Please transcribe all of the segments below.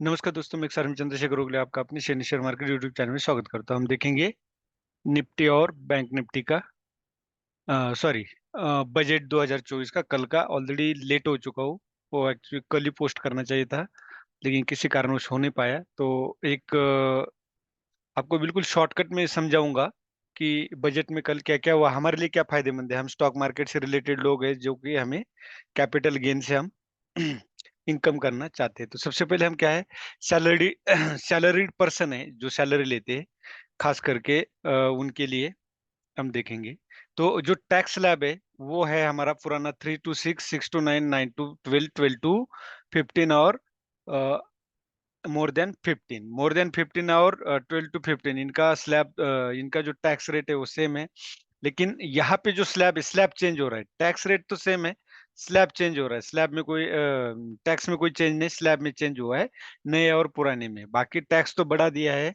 नमस्कार दोस्तों, मैं सर चंद्रशेखर ओगले आपका अपने शेयर मार्केट यूट्यूब चैनल में स्वागत करता हूं। हम देखेंगे निफ्टी और बैंक निफ्टी का सॉरी बजट 2024 का। कल का ऑलरेडी लेट हो चुका हूँ। वो एक्चुअली कल ही पोस्ट करना चाहिए था, लेकिन किसी कारणवश हो नहीं पाया। तो एक आपको बिल्कुल शॉर्टकट में समझाऊंगा कि बजट में कल क्या क्या हुआ, हमारे लिए क्या फायदेमंद है। हम स्टॉक मार्केट से रिलेटेड लोग हैं, जो कि हमें कैपिटल गेन से हम इनकम करना चाहते हैं। तो सबसे पहले हम क्या है, सैलरी सैलरीड पर्सन है जो सैलरी लेते हैं, खास करके उनके लिए हम देखेंगे। तो जो टैक्स स्लैब है वो है हमारा पुराना 3 to 6, 6 to 9, 9 to 12, 12 to 15 और मोर देन 15 और 12 to 15 इनका स्लैब, इनका जो टैक्स रेट है वो सेम है। लेकिन यहाँ पे जो स्लैब चेंज हो रहा है, टैक्स रेट तो सेम है, स्लैब चेंज हो रहा है। स्लैब में कोई टैक्स में कोई चेंज नहीं, स्लैब में चेंज हुआ है नए और पुराने में। बाकी टैक्स तो बढ़ा दिया है।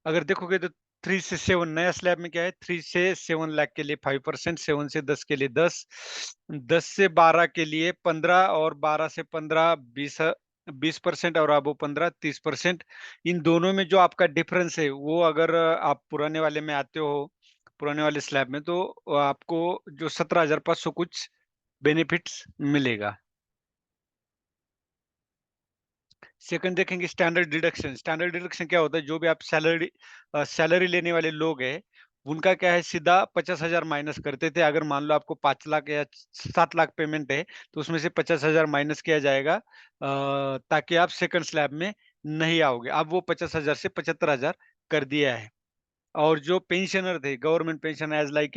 अगर देखोगे तो 3 से 7 नया स्लैब में क्या है, 3 से 7 लाख के लिए 5%, 7 से 10 के लिए 10, 10 से 12 के लिए 15 और 12 से 15 20% और अब वो 15 30%। इन दोनों में जो आपका डिफरेंस है वो अगर आप पुराने वाले में आते हो, पुराने वाले स्लैब में, तो आपको जो 17,500 कुछ बेनिफिट्स मिलेगा। सेकंड देखेंगे स्टैंडर्ड डिडक्शन। स्टैंडर्ड डिडक्शन क्या होता है, जो भी आप सैलरी लेने वाले लोग हैं, उनका क्या है, सीधा 50,000 माइनस करते थे। अगर मान लो आपको 5 लाख या 7 लाख पेमेंट है, तो उसमें से 50,000 माइनस किया जाएगा, ताकि आप सेकंड स्लैब में नहीं आओगे। अब वो 50,000 से 75,000 कर दिया है। और जो पेंशनर थे, गवर्नमेंट पेंशन, एज लाइक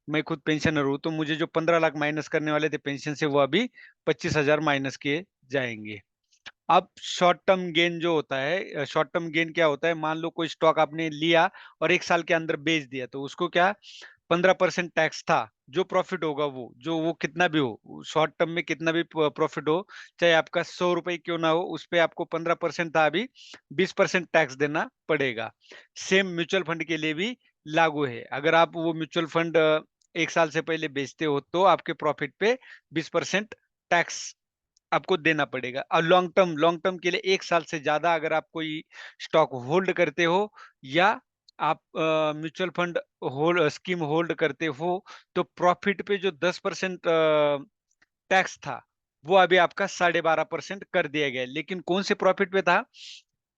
मैं खुद पेंशनर हूँ, तो मुझे जो 15 लाख माइनस करने वाले थे पेंशन से, वो अभी 25,000 माइनस किए जाएंगे। अब शॉर्ट टर्म गेन जो होता है, शॉर्ट टर्म गेन क्या होता है, मान लो कोई स्टॉक आपने लिया और 1 साल के अंदर बेच दिया, तो उसको क्या, 15% टैक्स था। जो प्रॉफिट होगा वो कितना भी हो, शॉर्ट टर्म में कितना भी प्रॉफिट हो, चाहे आपका 100 रुपए क्यों ना हो, उस पे आपको 15% था, अभी 20% टैक्स देना पड़ेगा। सेम म्यूचुअल फंड के लिए भी लागू है। अगर आप वो म्यूचुअल फंड 1 साल से पहले बेचते हो, तो आपके प्रॉफिट पे 20% टैक्स आपको देना पड़ेगा। और लॉन्ग टर्म के लिए 1 साल से ज्यादा अगर आप कोई स्टॉक होल्ड करते हो, या आप mutual fund hold scheme hold करते हो, तो प्रॉफिट पे जो 10% टैक्स था, वो अभी आपका 12.5% कर दिया गया है। लेकिन कौन से प्रॉफिट पे था,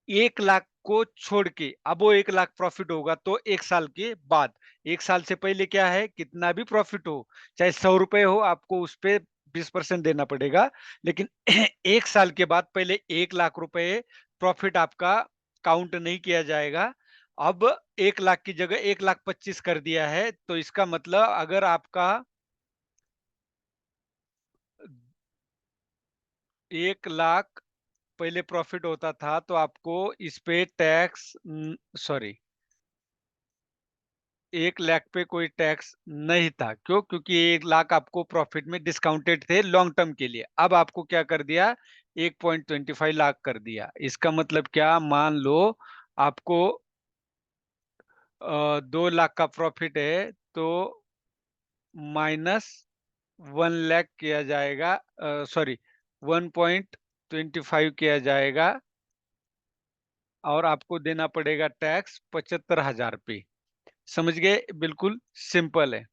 1 लाख को छोड़ के। अब वो 1 लाख प्रॉफिट होगा तो 1 साल के बाद। 1 साल से पहले क्या है, कितना भी प्रॉफिट हो, चाहे 100 रुपए हो, आपको उस पे 20% देना पड़ेगा। लेकिन 1 साल के बाद पहले 1 लाख रुपए प्रॉफिट आपका काउंट नहीं किया जाएगा। अब 1 लाख की जगह 1,25,000 कर दिया है। तो इसका मतलब अगर आपका 1 लाख पहले प्रॉफिट होता था, तो आपको इस पे टैक्स, सॉरी, 1 लाख पे कोई टैक्स नहीं था। क्यों? क्योंकि 1 लाख आपको प्रॉफिट में डिस्काउंटेड थे लॉन्ग टर्म के लिए। अब आपको क्या कर दिया, 1.25 लाख कर दिया। इसका मतलब क्या, मान लो आपको 2 लाख का प्रॉफिट है, तो -1 लाख किया जाएगा, सॉरी, 1.25 किया जाएगा, और आपको देना पड़ेगा टैक्स 75,000 पे। समझ गए? बिल्कुल सिंपल है।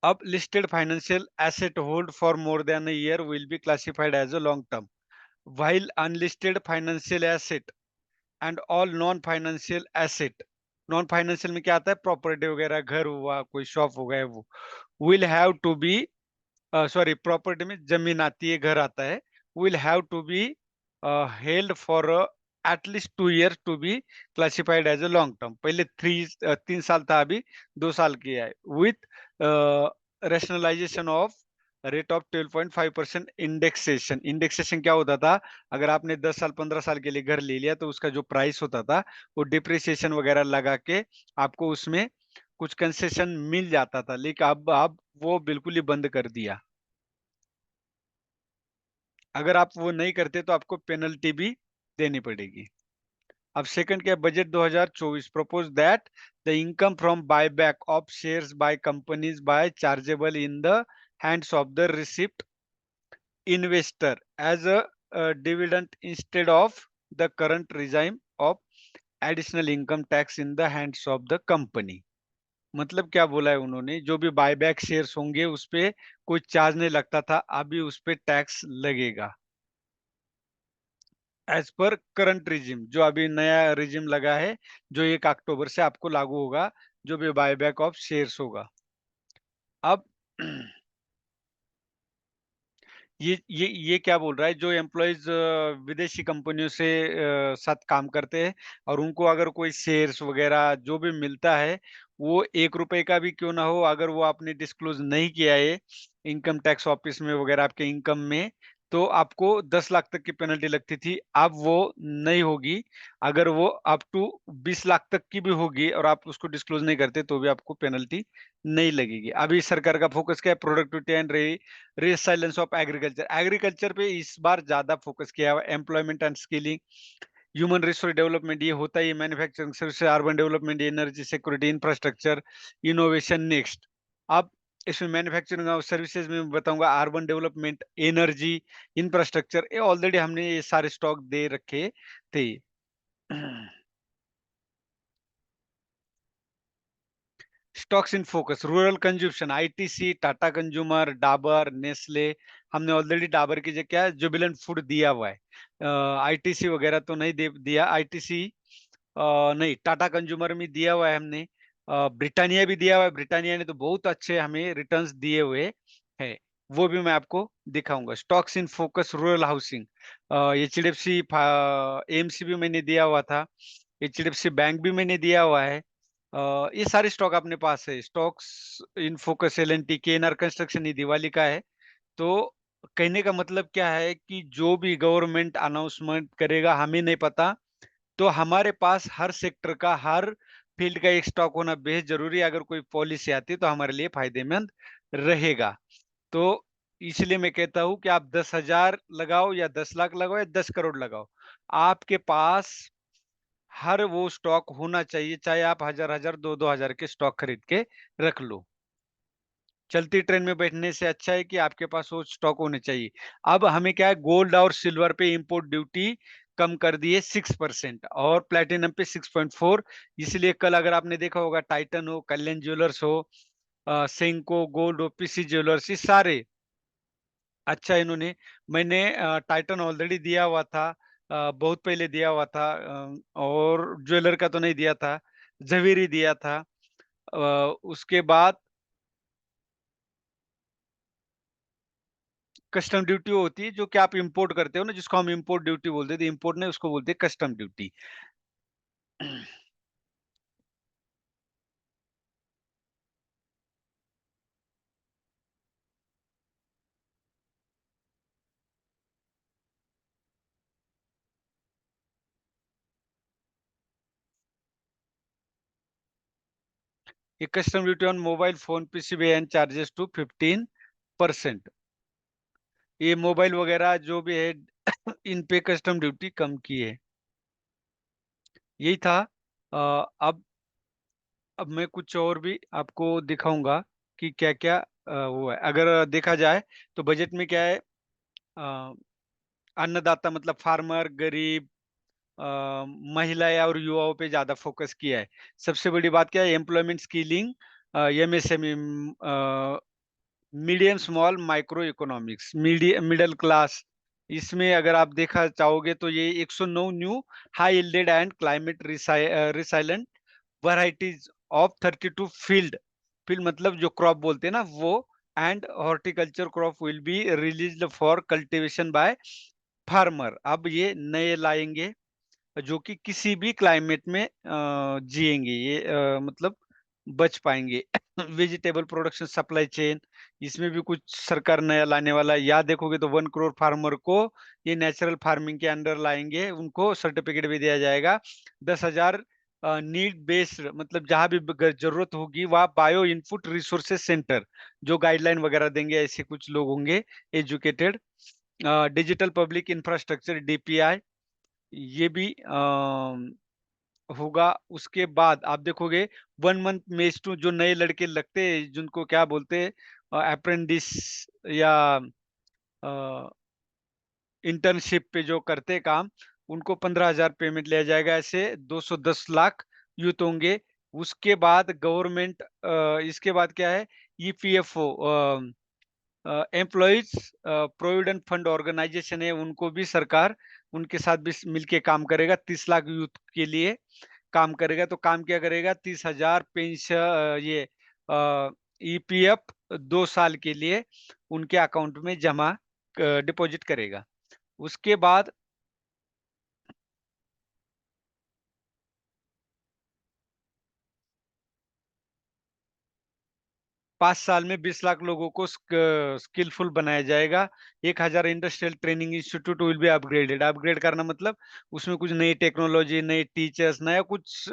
अब listed financial asset hold for more than a year will be classified as a long term, while unlisted financial asset and all non financial asset, non financial में क्या आता है, प्रॉपर्टी वगैरह, घर हुआ, कोई शॉप हो गया, वो will have to be, sorry, property में जमीन आती है, घर आता है, will have to be held for at least 2 years to be classified as a long term. पहले 3 साल था, अभी 2 साल किया है, with rationalisation of rate of 12.5% indexation. Indexation क्या होता था, अगर आपने 10 साल 15 साल के लिए घर ले लिया, तो उसका जो प्राइस होता था, वो डिप्रिसिएशन वगैरह लगा के आपको उसमें कुछ कंसेशन मिल जाता था। लेकिन अब वो बिल्कुल ही बंद कर दिया। अगर आप वो नहीं करते तो आपको पेनल्टी भी देनी पड़ेगी। अब सेकंड क्या, budget 2024 propose that the income from buyback of shares by companies by chargeable in the hands of the receipt investor as a dividend instead of the current regime of additional income tax in the hands of the company। मतलब क्या बोला है उन्होंने, जो भी buyback shares होंगे उस पे कोई चार्ज नहीं लगता था, अभी उस पे टैक्स लगेगा एज पर करंट रिजिम। जो अभी नया रिजिम लगा है, जो 1 अक्टूबर से आपको लागू होगा, जो भी बायबैक ऑफ शेयर्स होगा। अब ये क्या बोल रहा है, जो एम्प्लॉइज विदेशी कंपनियों से साथ काम करते हैं और उनको अगर कोई शेयर्स वगैरह जो भी मिलता है, वो 1 रुपए का भी क्यों ना हो, अगर वो आपने डिस्क्लोज नहीं किया है इनकम टैक्स ऑफिस में वगैरह आपके इनकम में, तो आपको 10 लाख तक की पेनल्टी लगती थी। अब वो नहीं होगी। अगर वो अप टू 20 लाख तक की भी होगी और आप उसको डिस्क्लोज नहीं करते, तो भी आपको पेनल्टी नहीं लगेगी। अभी सरकार का फोकस क्या है, productivity and resilience of agriculture. Agriculture पे इस बार ज्यादा फोकस किया हुआ, employment and skilling, human resource development, ये होता ही manufacturing service, urban development, energy security, infrastructure, innovation next. अब इसमें मैन्युफैक्चरिंग और सर्विसेज में मैं बताऊंगा अर्बन डेवलपमेंट, एनर्जी, इंफ्रास्ट्रक्चर, ये ऑलरेडी हमने ये सारे स्टॉक दे रखे थे। Stocks in focus, rural consumption, ITC, Tata consumer, Dabur, Nestle. हमने ऑलरेडी डाबर की जगह क्या है, जुबिलेंट फूड दिया हुआ है। आईटीसी वगैरह तो नहीं दिया। आईटीसी नहीं, टाटा कंज्यूमर में दिया हुआ है हमने। ब्रिटानिया भी दिया हुआ है, ब्रिटानिया ने तो बहुत अच्छे हमें रिटर्न्स दिए हुए है, वो भी मैं आपको दिखाऊंगा। Stocks in focus, rural housing, HDFC, AMC भी मैंने दिया हुआ था, एचडीएफसी बैंक भी मैंने दिया हुआ है। ये सारे स्टॉक अपने पास है। Stocks in focus, LNT, KNR construction, ये दिवाली का है। तो कहने का मतलब क्या है कि जो भी गवर्नमेंट अनाउंसमेंट करेगा हमें नहीं पता, तो हमारे पास हर सेक्टर का, हर फील्ड का एक स्टॉक होना बेहद जरूरी है। अगर कोई पॉलिसी आती है तो हमारे लिए फायदेमंद रहेगा। तो इसलिए मैं कहता हूं कि आप 10,000 लगाओ या 10 लाख लगाओ या 10 करोड़ लगाओ, आपके पास हर वो स्टॉक होना चाहिए, चाहे आप हजार हजार, दो दो हजार के स्टॉक खरीद के रख लो। चलती ट्रेन में बैठने से अच्छा है कि आपके पास वो स्टॉक होने चाहिए। अब हमें क्या है, गोल्ड और सिल्वर पे इंपोर्ट ड्यूटी कम कर दिए 6% और प्लेटिनम पे 6.4। इसलिए कल अगर आपने देखा होगा, टाइटन हो, कल्याण ज्वेलर्स हो, सेंको गोल्ड हो, पीसी ज्वेलर्स, ये सारे अच्छा इन्होंने, मैंने टाइटन ऑलरेडी दिया हुआ था, बहुत पहले दिया हुआ था, और ज्वेलर का तो नहीं दिया था, जवेरी दिया था। उसके बाद कस्टम ड्यूटी होती है, जो कि आप इंपोर्ट करते हो ना, जिसको हम इंपोर्ट ड्यूटी बोलते थे, इंपोर्ट नहीं, उसको बोलते हैं कस्टम ड्यूटी। ये custom duty on mobile phone, PCB and charges to 15%। ये मोबाइल वगैरह जो भी है इन पे कस्टम ड्यूटी कम की है। यही था। अब मैं कुछ और भी आपको दिखाऊंगा कि क्या क्या वो है। अगर देखा जाए तो बजट में क्या है, अ, अन्नदाता मतलब फार्मर, गरीब, महिलाएं और युवाओं पे ज्यादा फोकस किया है। सबसे बड़ी बात क्या है, employment, skilling, MSME, medium small micro economics, middle class. इसमें अगर आप देखा चाहोगे तो ये 109 new high yielded and climate resilient varieties of 32 field मतलब जो क्रॉप बोलते हैं ना वो, and horticulture crop will be released for cultivation by farmer. अब ये नए लाएंगे जो कि किसी भी क्लाइमेट में जिएंगे, ये मतलब बच पाएंगे। वेजिटेबल प्रोडक्शन सप्लाई चेन, इसमें भी कुछ सरकार नया लाने वाला है। याद देखोगे तो 1 करोड़ फार्मर को ये नेचुरल फार्मिंग के अंडर लाएंगे, उनको सर्टिफिकेट भी दिया जाएगा। 10,000 नीड बेस्ड, मतलब जहां भी जरूरत होगी वहाँ बायो इनपुट रिसोर्सेज सेंटर जो गाइडलाइन वगैरह देंगे, ऐसे कुछ लोग होंगे educated. Digital public infrastructure, DPI, ये भी होगा। उसके बाद आप देखोगे 1 मंथ मेज टू, जो नए लड़के लगते हैं जिनको क्या बोलते हैं, अप्रेंटिस या इंटर्नशिप पे जो करते काम, उनको 15,000 पेमेंट लिया जाएगा। ऐसे 210 लाख यूथ होंगे। उसके बाद गवर्नमेंट इसके बाद क्या है, EPFO employees provident fund organisation है, उनको भी सरकार उनके साथ भी मिलके काम करेगा। 30 लाख यूथ के लिए काम करेगा। तो काम क्या करेगा, 30,000 पेंशन, ये ईपीएफ 2 साल के लिए उनके अकाउंट में जमा डिपॉजिट करेगा। उसके बाद 5 साल में 20 लाख लोगों को स्किलफुल बनाया जाएगा। 1,000 industrial training institute will be upgraded. Upgrade करना मतलब उसमें कुछ नई टेक्नोलॉजी, नए टीचर्स, नया कुछ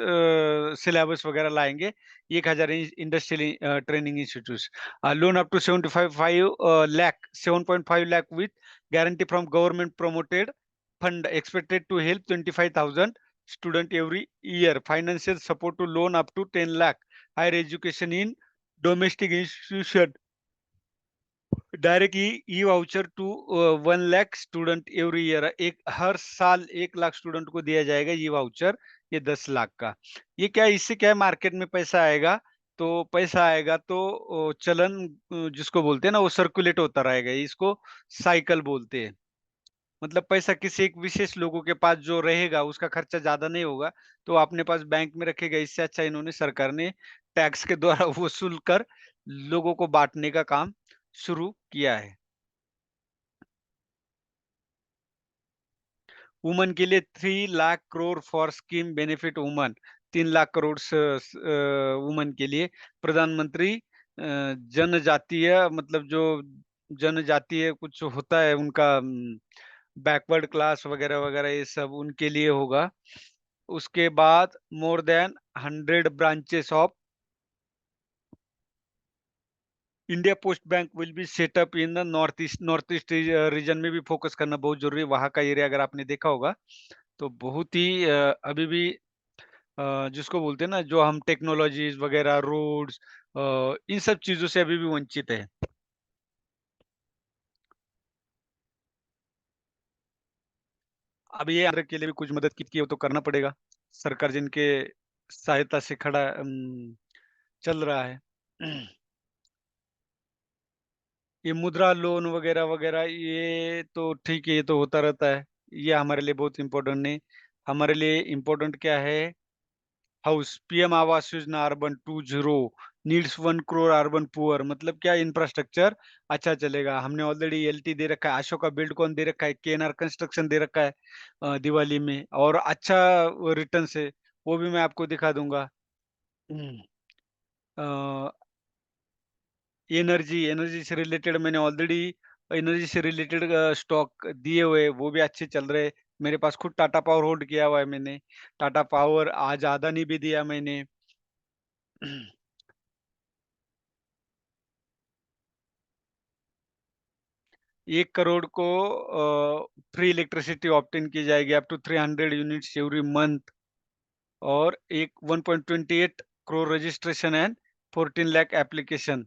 सिलेबस वगैरह लाएंगे। 1,000 industrial training institute. Loan up to 7.5 lakh with guarantee from government promoted fund expected to help 25,000 student every year. Financial support to loan up to 10 lakh. Higher education in domestic institution, direct e voucher to 1 lakh student every year. एक हर साल 1 lakh student को दिया जाएगा ये voucher, ये 10 लाख का। ये क्या है, इससे क्या है, मार्केट में पैसा आएगा। तो पैसा आएगा तो चलन जिसको बोलते हैं ना, वो सर्कुलेट होता रहेगा। इसको साइकिल बोलते हैं। मतलब पैसा किसी एक विशेष लोगों के पास जो रहेगा, उसका खर्चा ज्यादा नहीं होगा, तो अपने पास बैंक में रखेगा। इससे अच्छा इन्होंने, सरकार ने टैक्स के द्वारा वसूल कर लोगों को बांटने का काम शुरू किया है। वुमन के लिए 3 lakh crore for scheme benefit woman. 3 lakh crore woman के लिए प्रधानमंत्री जनजातीय, मतलब जो जनजातीय कुछ होता है उनका, बैकवर्ड क्लास वगैरह वगैरह, ये सब उनके लिए होगा। उसके बाद more than 100 branches of India post bank will be set up in the north east region में भी फोकस करना बहुत जरूरी है। वहां का एरिया अगर आपने देखा होगा तो बहुत ही अभी भी जिसको बोलते हैं ना, जो हम टेक्नोलॉजीज वगैरह, रोड्स, इन सब चीजों से अभी भी वंचित है। अब ये आंध्र के लिए भी कुछ मदद की हो तो करना पड़ेगा। सरकार जिनके सहायता से खड़ा चल रहा है। ये मुद्रा लोन वगैरह वगैरह, ये तो ठीक है, ये तो होता रहता है। ये हमारे लिए बहुत इम्पोर्टेंट नहीं। हमारे लिए इम्पोर्टेंट क्या है, house, PM Awas Yojana urban 2.0 needs 1 crore urban poor. मतलब क्या, इंफ्रास्ट्रक्चर अच्छा चलेगा। हमने ऑलरेडी एलटी दे रखा है, अशोका बिल्डकॉन दे रखा है, केएनआर कंस्ट्रक्शन दे रखा है दिवाली में, और अच्छा रिटर्न से, वो भी मैं आपको दिखा दूंगा। हम्म। एनर्जी, एनर्जी से रिलेटेड मैंने ऑलरेडी एनर्जी से रिलेटेड स्टॉक दिए हुए, वो भी अच्छे चल रहे। मेरे पास खुद टाटा पावर होल्ड किया हुआ है मैंने। टाटा पावर, आज अदानी भी दिया मैंने। 1 करोड़ को फ्री इलेक्ट्रिसिटी ऑप्टेन की जाएगी, up to 300 units every month. और एक 1.28 crore registration and 14 lakh application.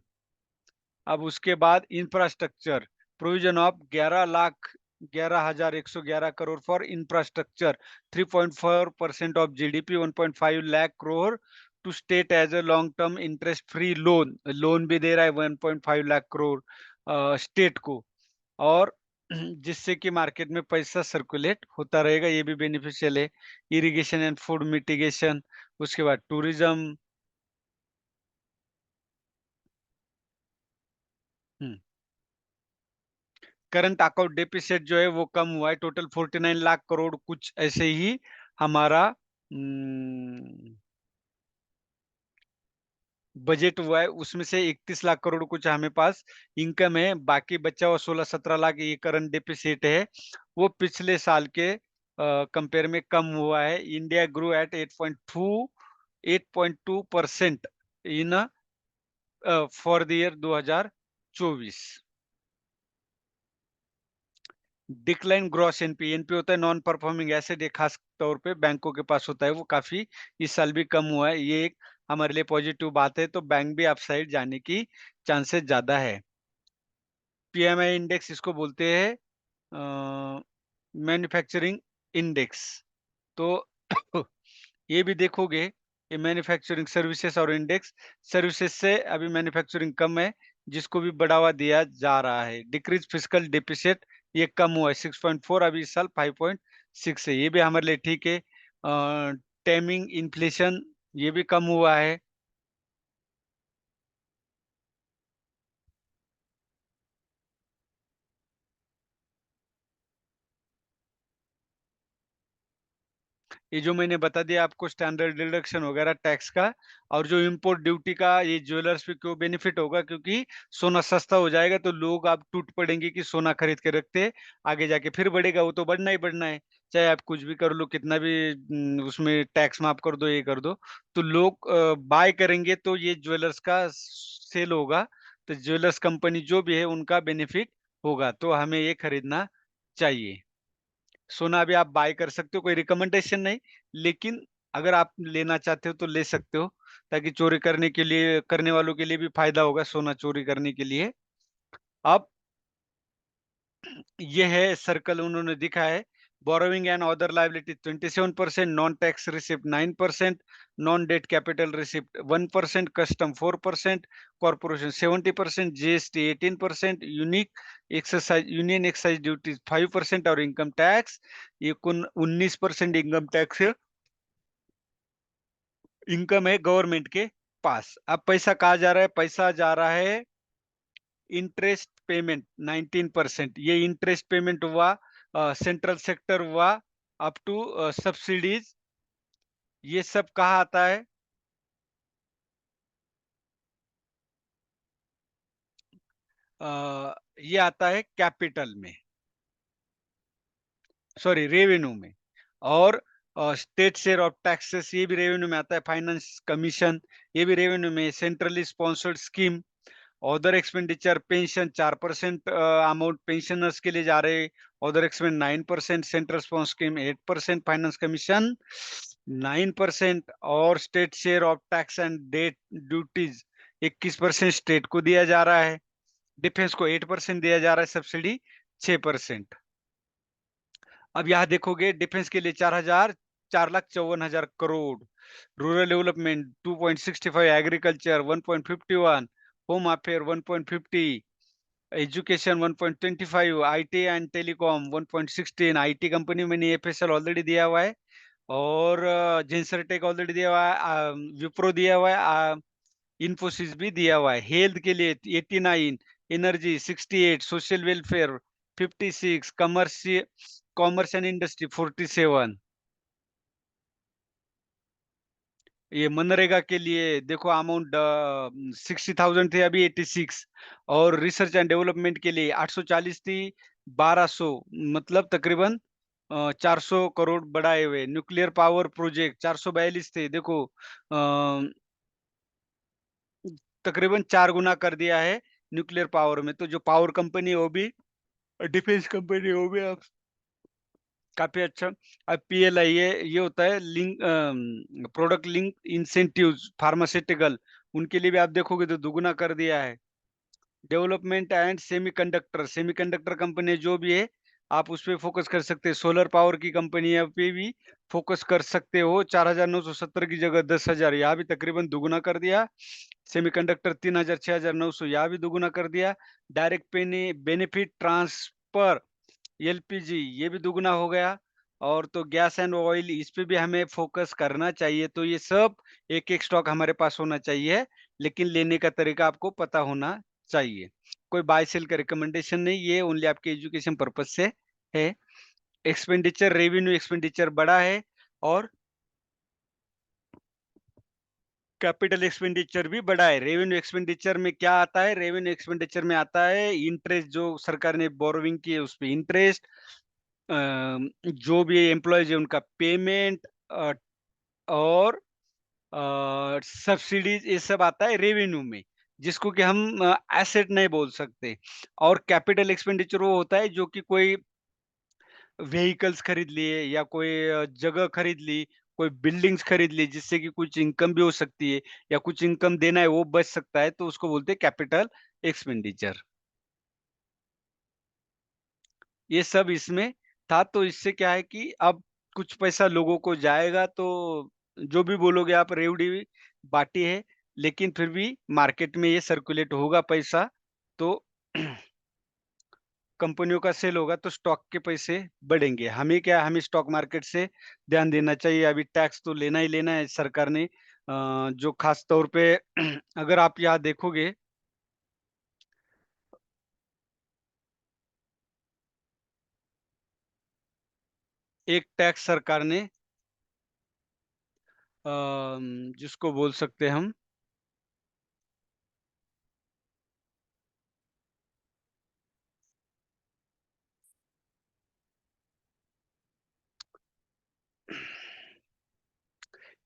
अब उसके बाद infrastructure, provision of 11,11,111 crore for infrastructure, 3.4% of GDP, 1.5 lakh crore to state as a long term interest free loan. Loan भी दे रहा है 1.5 लाख करोड़ स्टेट को। और जिससे कि मार्केट में पैसा सर्कुलेट होता रहेगा, ये भी बेनिफिशियल है। इरिगेशन एंड फूड मिटिगेशन, उसके बाद टूरिज्म। करंट अकाउंट डेपिसिट जो है वो कम हुआ है, टोटल 49 लाख करोड़ कुछ ऐसे ही हमारा बजट हुआ है। उसमें से 31 लाख करोड़ कुछ हमें पास इनकम है, बाकी बचा हुआ 16-17 लाख ये करंट डेपिसिट है। वो पिछले साल के कंपेयर में कम हुआ है। India grow at 8.2% in for the year 2024। Decline gross NP, NP होता है नॉन परफॉर्मिंग एसेट, एक खास तौर पे बैंकों के पास होता है, वो काफी इस साल भी कम हुआ है। ये एक हमारे लिए पॉजिटिव बात है। तो बैंक भी अपसाइड जाने की चांसेस ज्यादा है। पीएमआई इंडेक्स इसको बोलते हैं, मैन्युफैक्चरिंग इंडेक्स। तो ये भी देखोगे, ये मैन्युफैक्चरिंग सर्विसेज और इंडेक्स, सर्विसेज से अभी मैन्युफैक्चरिंग कम है, जिसको भी बढ़ावा दिया जा रहा है। डिक्रीज फिस्कल डेफिसिट, ये कम हुआ है 6.4, अभी इस साल 5.6 है, ये भी हमारे लिए ठीक है। टेमिंग इन्फ्लेशन, ये भी कम हुआ है। ये जो मैंने बता दिया आपको, स्टैंडर्ड डिडक्शन वगैरह टैक्स का, और जो इम्पोर्ट ड्यूटी का, ये ज्वेलर्स पे क्यों बेनिफिट होगा, क्योंकि सोना सस्ता हो जाएगा तो लोग अब टूट पड़ेंगे कि सोना खरीद के रखते हैं, आगे जाके फिर बढ़ेगा, वो तो बढ़ना ही बढ़ना है, चाहे आप कुछ भी कर लो, कितना भी उसमें टैक्स माफ कर दो, ये कर दो, तो लोग बाय करेंगे, तो ये ज्वेलर्स का सेल होगा, तो ज्वेलर्स कंपनी जो भी है उनका बेनिफिट होगा, तो हमें ये खरीदना चाहिए। सोना अभी आप बाय कर सकते हो, कोई रिकमेंडेशन नहीं, लेकिन अगर आप लेना चाहते हो तो ले सकते हो, ताकि चोरी करने के लिए, करने वालों के लिए भी फायदा होगा सोना चोरी करने के लिए। अब ये है सर्कल उन्होंने दिखा है। Borrowing and other liability 27%, non tax receipt 9%, non debt capital receipt 1%, custom 4%, corporation 70%, GST 18%, union excise duty 5%, और इनकम टैक्स ये कुल 19% इनकम टैक्स है, इनकम है गवर्नमेंट के पास। अब पैसा कहाँ जा रहा है? पैसा जा रहा है इंटरेस्ट पेमेंट 19%, ये इंटरेस्ट पेमेंट हुआ, सेंट्रल सेक्टर हुआ, अप टू सब्सिडीज, ये सब कहाँ आता है? ये आता है कैपिटल में, सॉरी रेवेन्यू में। और स्टेट शेयर ऑफ टैक्सेस, ये भी रेवेन्यू में आता है। फाइनेंस कमीशन, ये भी रेवेन्यू में। Centrally sponsored scheme, other expenditure, pension 4% amount pensioners के लिए जा रहे, other expend 9%, central sponsored scheme 8%, finance commission 9%, और state share of tax and debt duties 21% state को दिया जा रहा है। डिफेंस को 8% दिया जा रहा है, सब्सिडी 6%। अब यहाँ देखोगे डिफेंस के लिए 4,54,000 crore, rural development 2.65, agriculture 1.51, home affair 1.50, education 1.25, IT and telecom 1.16, IT company में एफएसएल ऑलरेडी दिया हुआ है, और जेंसरटेक ऑलरेडी दिया हुआ है, विप्रो दिया हुआ है, इन्फोसिस भी दिया हुआ है। हेल्थ के लिए 89, energy 68, social welfare 56, commerce and industry 47। ये मनरेगा के लिए देखो अमाउंट 60,000 थे, अभी 86, और रिसर्च एंड डेवलपमेंट के लिए 840 थी, 1200, मतलब तकरीबन 400 करोड़ बढ़ाए हुए। न्यूक्लियर पावर प्रोजेक्ट 442 थे, देखो तकरीबन 4 गुना कर दिया है न्यूक्लियर पावर में। तो जो पावर कंपनी है वो भी, डिफेंस कंपनी है वो भी अब काफ़ी अच्छा। अब पीएलआई, ये होता है link, product link incentives, pharmaceutical, उनके लिए भी आप देखोगे तो दुगुना कर दिया है। Development and semiconductor, semiconductor company जो भी है, आप उस पे फोकस कर सकते हैं। सोलर पावर की कंपनियों पे भी फोकस कर सकते हो। 4,970 की जगह 10,000, यहाँ भी तकरीबन दुगुना कर दिया। सेमीकंडक्टर 3,000, 6,900, यहाँ भी दुगुना कर दिया। डायरेक्ट बेनिफिट ट्रांसफर, एलपीजी, ये भी दुगना हो गया। और तो गैस एंड ऑयल, इस पे भी हमें फोकस करना चाहिए। तो ये सब एक एक स्टॉक हमारे पास होना चाहिए, लेकिन लेने का तरीका आपको पता होना चाहिए। कोई बाय सेल का रिकमेंडेशन नहीं, ये ओनली आपके एजुकेशन पर्पज से है। एक्सपेंडिचर, रेवेन्यू एक्सपेंडिचर बड़ा है, और कैपिटल एक्सपेंडिचर भी बड़ा है। रेवेन्यू एक्सपेंडिचर में क्या आता है? रेवेन्यू एक्सपेंडिचर में आता है इंटरेस्ट, जो सरकार ने बोरोविंग की है उस पे इंटरेस्ट, जो भी एम्प्लॉयज है उनका पेमेंट, और सब्सिडीज, ये सब आता है रेवेन्यू में, जिसको कि हम एसेट नहीं बोल सकते। और कैपिटल एक्सपेंडिचर वो होता है जो कि कोई व्हीकल्स खरीद लिए, या कोई जगह खरीद ली, कोई बिल्डिंग्स खरीद ली, जिससे कि कुछ इनकम भी हो सकती है, या कुछ इनकम देना है वो बच सकता है, तो उसको बोलते हैं कैपिटल एक्सपेंडिचर। ये सब इसमें था, तो इससे क्या है कि अब कुछ पैसा लोगों को जाएगा, तो जो भी बोलोगे आप रेवड़ी बाटी है, लेकिन फिर भी मार्केट में ये सर्कुलेट होगा पैसा, तो कंपनियों का सेल होगा तो स्टॉक के पैसे बढ़ेंगे। हमें क्या है, हमें स्टॉक मार्केट से ध्यान देना चाहिए। अभी टैक्स तो लेना ही लेना है सरकार ने, जो खास तौर पे अगर आप यहाँ देखोगे, एक टैक्स सरकार ने जिसको बोल सकते हैं हम,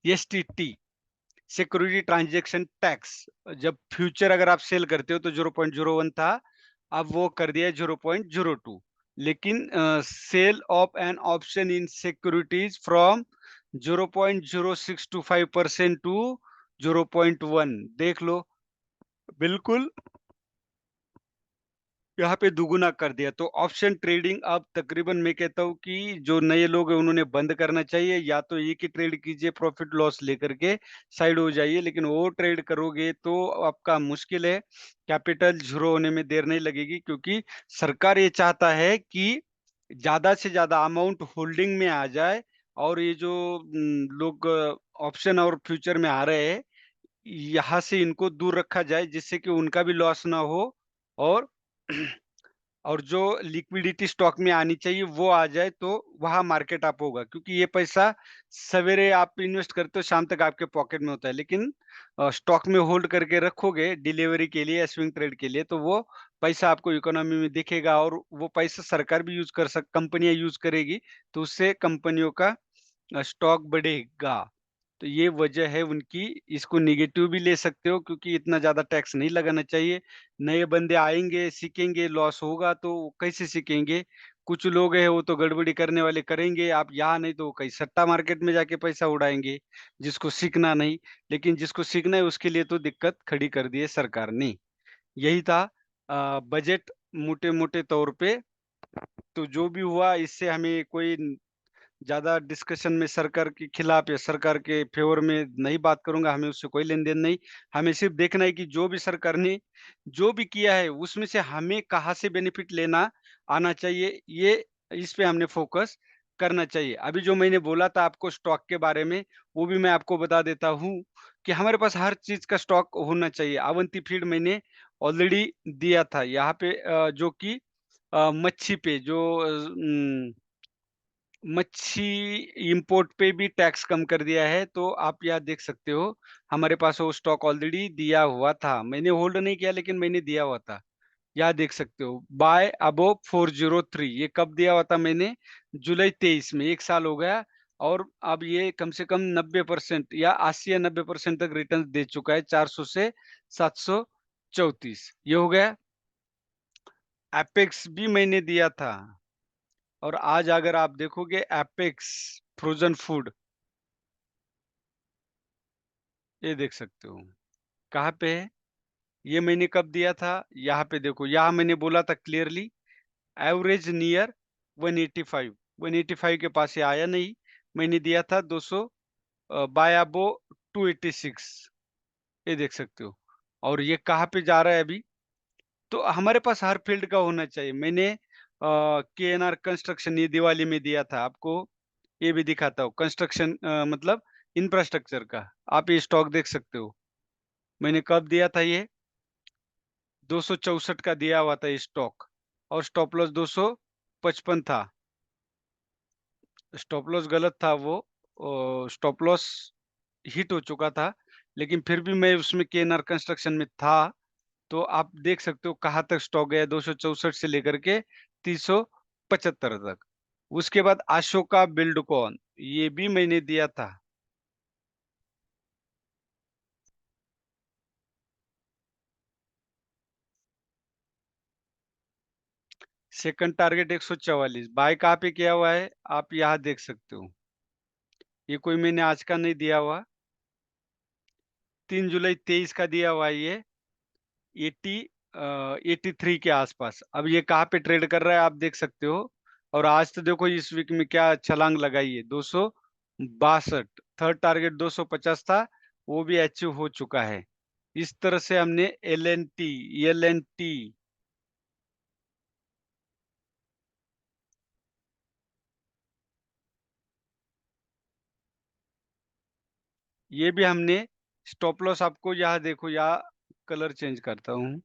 एसटीटी, सिक्योरिटी ट्रांजैक्शन टैक्स। जब फ्यूचर अगर आप सेल करते हो तो 0.01 था, अब वो कर दिया है 0.02। लेकिन sale of an option in securities from 0.0625% to 0.1, देख लो, बिल्कुल यहाँ पे दुगुना कर दिया। तो ऑप्शन ट्रेडिंग अब तकरीबन मैं कहता हूँ कि जो नए लोग हैं उन्होंने बंद करना चाहिए, या तो एक ही ट्रेड कीजिए प्रॉफिट लॉस लेकर के साइड हो जाइए, लेकिन वो ट्रेड करोगे तो आपका मुश्किल है, कैपिटल ज़ीरो होने में देर नहीं लगेगी, क्योंकि सरकार ये चाहता है कि ज़्यादा से ज़्यादा अमाउंट होल्डिंग में आ जाए, और ये जो लोग ऑप्शन और फ्यूचर में आ रहे हैं, यहाँ से इनको दूर रखा जाए, जिससे कि उनका भी लॉस ना हो, और और जो लिक्विडिटी स्टॉक में आनी चाहिए वो आ जाए, तो वहाँ मार्केट अप होगा, क्योंकि ये पैसा सवेरे आप इन्वेस्ट करते हो, शाम तक आपके पॉकेट में होता है, लेकिन स्टॉक में होल्ड करके रखोगे डिलीवरी के लिए या स्विंग ट्रेड के लिए, तो वो पैसा आपको इकोनॉमी में दिखेगा, और वो पैसा सरकार भी यूज कर सक कंपनियां यूज करेगी, तो उससे कंपनियों का स्टॉक बढ़ेगा। तो ये वजह है उनकी, इसको नेगेटिव भी ले सकते हो, क्योंकि इतना ज़्यादा टैक्स नहीं लगाना चाहिए। नए बंदे आएँगे, सीखेंगे, लॉस होगा तो वो कैसे सीखेंगे? कुछ लोग हैं वो तो गड़बड़ी करने वाले करेंगे, आप यहाँ नहीं तो कहीं सट्टा मार्केट में जाके पैसा उड़ाएँगे, जिसको सीखना नहीं। लेकिन जिसको सीखना है उसके लिए तो दिक्कत खड़ी कर दी है सरकार ने। यही था बजट मोटे-मोटे तौर पे। तो जो भी हुआ इससे हमें कोई ज़्यादा डिस्कशन में सरकार के खिलाफ या सरकार के फ़ेवर में नहीं बात करूँगा, हमें उससे कोई लेन-देन नहीं। हमें सिर्फ़ देखना है कि जो भी सरकार ने जो भी किया है, उसमें से हमें कहाँ से बेनिफिट लेना आना चाहिए, ये इस पे हमने फ़ोकस करना चाहिए। अभी जो मैंने बोला था आपको स्टॉक के बारे में, वो भी मैं आपको बता देता हूँ कि हमारे पास हर चीज़ का स्टॉक होना चाहिए। अवंती फीड मैंने ऑलरेडी दिया था, यहाँ पे जो कि मच्छी पे जो मच्छी इम्पोर्ट पे भी टैक्स कम कर दिया है, तो आप यहाँ देख सकते हो, हमारे पास वो स्टॉक ऑलरेडी दिया हुआ था। मैंने होल्ड नहीं किया, लेकिन मैंने दिया हुआ था। यहाँ देख सकते हो, बाय अबोव 403, ये कब दिया हुआ था मैंने? जुलाई 23 में, 1 साल हो गया, और अब ये कम से कम 90% या 80 या 90% तक रिटर्न दे चुका है, 400 से 734, ये हो गया। एपेक्स भी मैंने दिया था, और आज अगर आप देखोगे एपेक्स फ्रोज़न फूड, ये देख सकते हो। कहाँ पे है? ये मैंने कब दिया था? यहाँ पे देखो, यहाँ मैंने बोला था क्लियरली एवरेज नियर 185, 185 के पास ये आया नहीं। मैंने दिया था 200 बाय अबो 286, ये देख सकते हो। और ये कहाँ पे जा रहा है अभी? तो हमारे पास हर फील्ड का होना चाहिए। मैंने केएनआर कंस्ट्रक्शन ये दिवाली में दिया था आपको, ये भी दिखाता हूँ। कंस्ट्रक्शन मतलब इंफ्रास्ट्रक्चर का, आप ये स्टॉक देख सकते हो। मैंने कब दिया था ये? 264 का दिया हुआ था ये स्टॉक, और स्टॉप लॉस 255 था। स्टॉप लॉस गलत था वो, स्टॉप लॉस हिट हो चुका था, लेकिन फिर भी मैं उसमें केएनआर कंस्ट्रक्शन में था। तो आप देख सकते हो कहाँ तक स्टॉक गया, 264 से लेकर के 375 तक। उसके बाद अशोका बिल्डकॉन, ये भी मैंने दिया था। सेकंड टारगेट 144, बाय कहाँ पे किया हुआ है? आप यहाँ देख सकते हो। ये कोई मैंने आज का नहीं दिया हुआ, 3 जुलाई 23 का दिया हुआ है ये, 80 83 के आसपास। अब ये कहाँ पे ट्रेड कर रहा है आप देख सकते हो, और आज तो देखो इस वीक में क्या छलांग लगाई है, 262। थर्ड टारगेट 250 था, वो भी अचीव हो चुका है। इस तरह से हमने एल एन टी ये भी हमने स्टॉप लॉस, आपको यहाँ देखो, यहाँ कलर चेंज करता हूँ।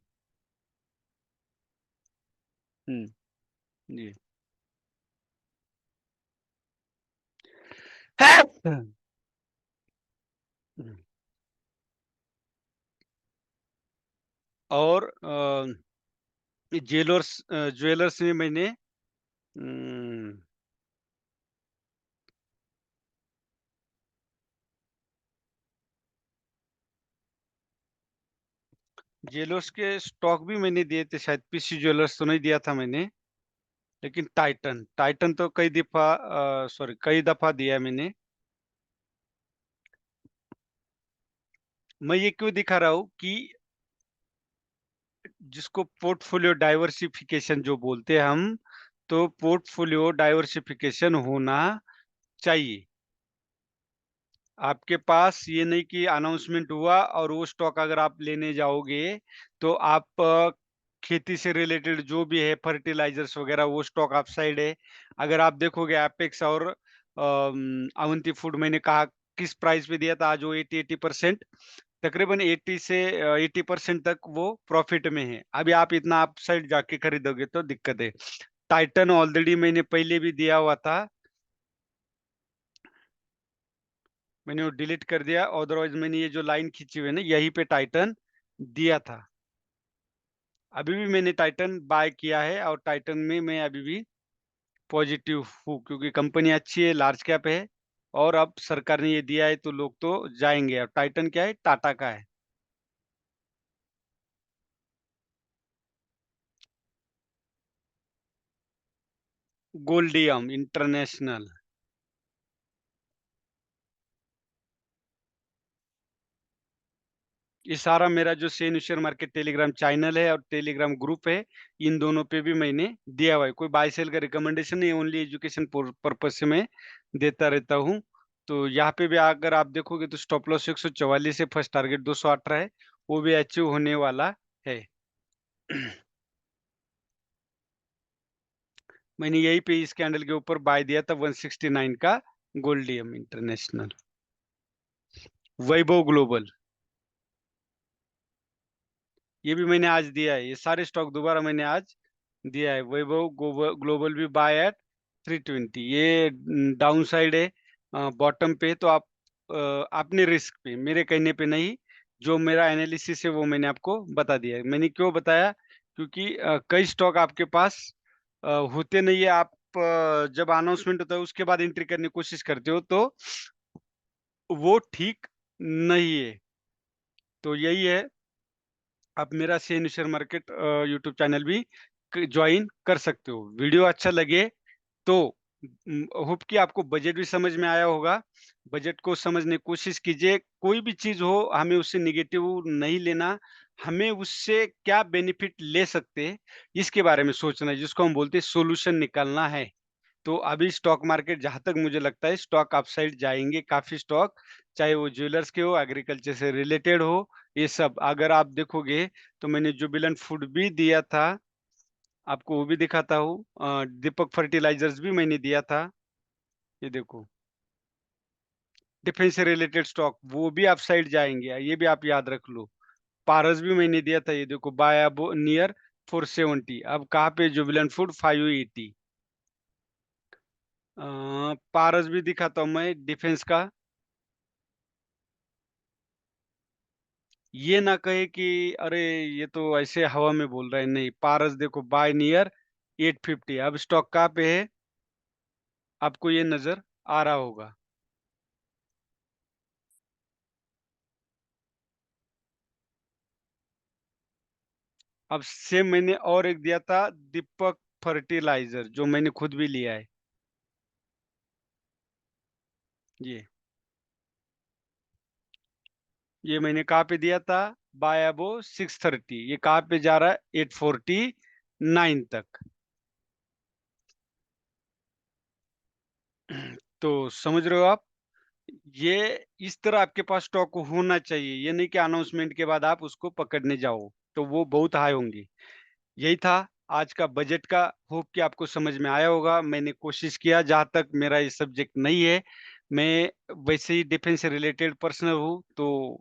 जी। और ज्वेलर्स ज्वेलर्स में मैंने ज्वेलर्स के स्टॉक भी मैंने दिए थे, शायद पीसी ज्वेलर्स तो नहीं दिया था मैंने, लेकिन टाइटन टाइटन तो कई दफा, सॉरी, कई दफा दिया है मैंने। मैं ये क्यों दिखा रहा हूँ कि जिसको पोर्टफोलियो डाइवर्सिफिकेशन जो बोलते हैं हम, तो पोर्टफोलियो डाइवर्सिफिकेशन होना चाहिए। आपके पास ये नहीं कि अनाउंसमेंट हुआ और वो स्टॉक अगर आप लेने जाओगे तो आप खेती से रिलेटेड जो भी है फर्टिलाइजर्स वगैरह, वो स्टॉक आप साइड है। अगर आप देखोगे एपेक्स और अवंती फूड, मैंने कहा किस प्राइस पे दिया था, आज वो 80-80%, तकरीबन 80 से 80% तक वो प्रॉफिट में है। अभी आप इतना आप साइड जाके खरीदोगे तो दिक्कत है। टाइटन ऑलरेडी मैंने पहले भी दिया हुआ था, मैंने वो डिलीट कर दिया, अदरवाइज मैंने ये जो लाइन खींची हुई है ना, यहीं पे टाइटन दिया था। अभी भी मैंने टाइटन बाय किया है और टाइटन में मैं अभी भी पॉजिटिव हूँ, क्योंकि कंपनी अच्छी है, लार्ज कैप है, और अब सरकार ने ये दिया है तो लोग तो जाएंगे। अब टाइटन क्या है, टाटा का है। गोल्डियम इंटरनेशनल। ये सारा मेरा जो सेन शेयर मार्केट टेलीग्राम चैनल है और टेलीग्राम ग्रुप है, इन दोनों पे भी मैंने दिया हुआ है। कोई बाय सेल का रिकमेंडेशन नहीं, ओनली एजुकेशन पर्पज से मैं देता रहता हूँ। तो यहाँ पे भी अगर आप देखोगे तो स्टॉप लॉस 144 है, फर्स्ट टारगेट 218 है, वो भी अचीव होने वाला है। मैंने यही पे इस कैंडल के ऊपर बाय दिया था 169 का, गोल्डियम इंटरनेशनल। वैभव ग्लोबल, ये भी मैंने आज दिया है। ये सारे स्टॉक दोबारा मैंने आज दिया है। वैभव ग्लोबल भी बाय एट 320, ये डाउन साइड है, बॉटम पे। तो आप अपने रिस्क पे, मेरे कहने पे नहीं, जो मेरा एनालिसिस है वो मैंने आपको बता दिया है। मैंने क्यों बताया, क्योंकि कई स्टॉक आपके पास होते नहीं है। आप जब अनाउंसमेंट होता है उसके बाद एंट्री करने की कोशिश करते हो तो वो ठीक नहीं है। तो यही है, आप मेरा Sen share market YouTube channel भी ज्वाइन कर सकते हो। वीडियो अच्छा लगे तो होप कि आपको बजट भी समझ में आया होगा। बजट को समझने की कोशिश कीजिए। कोई भी चीज हो, हमें उससे निगेटिव नहीं लेना, हमें उससे क्या बेनिफिट ले सकते हैं इसके बारे में सोचना है, जिसको हम बोलते हैं सोल्यूशन निकालना है। तो अभी स्टॉक मार्केट, जहां तक मुझे लगता है, स्टॉक अपसाइड जाएंगे, काफी स्टॉक, चाहे वो ज्वेलर्स के हो, एग्रीकल्चर से रिलेटेड हो, ये सब अगर आप देखोगे तो मैंने जुबिलेंट फूड भी दिया था, आपको वो भी दिखाता हूँ। दीपक फर्टिलाइजर्स भी मैंने दिया था, ये देखो। डिफेंस से रिलेटेड स्टॉक वो भी आप साइड जाएंगे, ये भी आप याद रख लो। पारस भी मैंने दिया था, ये देखो, बाय अब नियर 470, अब कहाँ पे, जुबिलेंट फूड 580। पारस भी दिखाता हूँ मैं, डिफेंस का। ये ना कहे कि अरे ये तो ऐसे हवा में बोल रहे हैं, नहीं, पारस देखो, बाय नियर 850, अब स्टॉक कहाँ पे है, आपको ये नजर आ रहा होगा। अब सेम मैंने और एक दिया था, दीपक फर्टिलाइजर, जो मैंने खुद भी लिया है। ये मैंने कहाँ पे दिया था, बाय अबो 630, ये कहाँ पे जा रहा है, 849 तक। तो समझ रहे हो आप? ये इस तरह आपके पास स्टॉक होना चाहिए, ये नहीं कि अनाउंसमेंट के बाद आप उसको पकड़ने जाओ, तो वो बहुत हाई होंगी। यही था आज का बजट का, होप कि आपको समझ में आया होगा। मैंने कोशिश किया, जहाँ तक मेरा ये सब्जेक्ट नहीं है, मैं वैसे ही डिफेंस से रिलेटेड पर्सनल हूँ, तो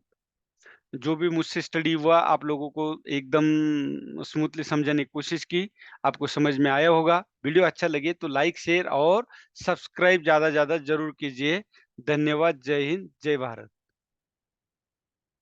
जो भी मुझसे स्टडी हुआ आप लोगों को एकदम स्मूथली समझाने की कोशिश की, आपको समझ में आया होगा। वीडियो अच्छा लगे तो लाइक, शेयर और सब्सक्राइब ज़्यादा से ज़्यादा ज़रूर कीजिए। धन्यवाद, जय हिंद, जय भारत।